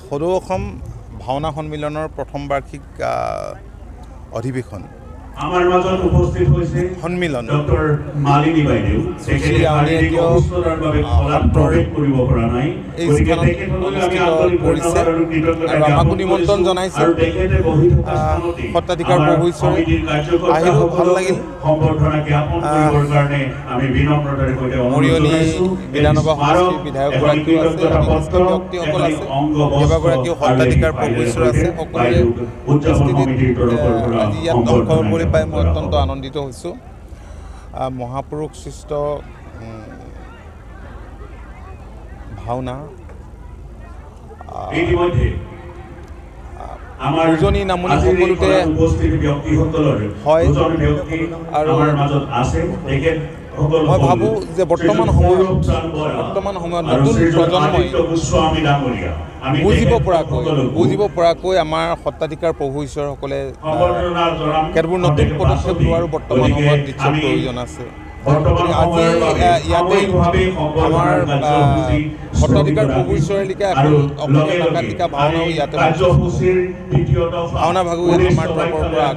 সদৌ অসম ভাওনা সন্মিলনৰ প্ৰথম বাৰ্ষিক অধিৱেশন আমাৰ মাজত উপস্থিত হৈছে সন্মিলন ডক্টৰ মালিনী বাইদেউ তেখেতে শাৰীৰিক অসুস্থতাৰ বাবে খলাত প্ৰৱেশ কৰিব পৰা নাই গতিকে তেখেতলৈ আমি আন্তৰিক ধন্যবাদ আৰু কৃতজ্ঞতা জ্ঞাপন নিমন্ত্ৰণ জনাইছে আৰু তেখেতে বহি থকা স্থানতে সত্ৰাধিকাৰ প্ৰভু ঈশ্বৰ আহিও ভাল লাগিল সম্বৰ্ধনা জ্ঞাপন কৰিবৰ কাৰণে আমি বিনম্ৰতাৰে সৈতে অনুৰোধ জনাইছো বিধানসভা সমষ্টিৰ বিধায়কগৰাকীও আছে ব্যক্তিসকল আছে কেইবাগৰাকীও সত্ৰাধিকাৰ প্ৰভু ঈশ্বৰ আছে সকলোৱে আজি ইয়াত অংশ কৰি পাই মই অত্যন্ত আনন্দিত হৈছোঁ মহাপুৰুষ সৃষ্ট ভাওনা উজনি নামনি সকলোতে হয় আৰু মই ভাবোঁ যে বৰ্তমান সময়ত নতুন প্ৰজন্মই বুজিব পৰাকৈ আমাৰ সত্ৰাধিকাৰ প্ৰভু ঈশ্বৰসকলে কেতবোৰ নতুন পদক্ষেপ লোৱাৰো বৰ্তমান সময়ত নিশ্চয় প্ৰয়োজন আছে আজি ইয়াতে আমাৰ সত্ৰাধিকাৰ প্ৰভু ঈশ্বৰলিকা এখন অসমীয়া নাট্যিকা ভাওনাও ইয়াতে ভাওনা ভাগো আমাৰ তৰফৰ পৰা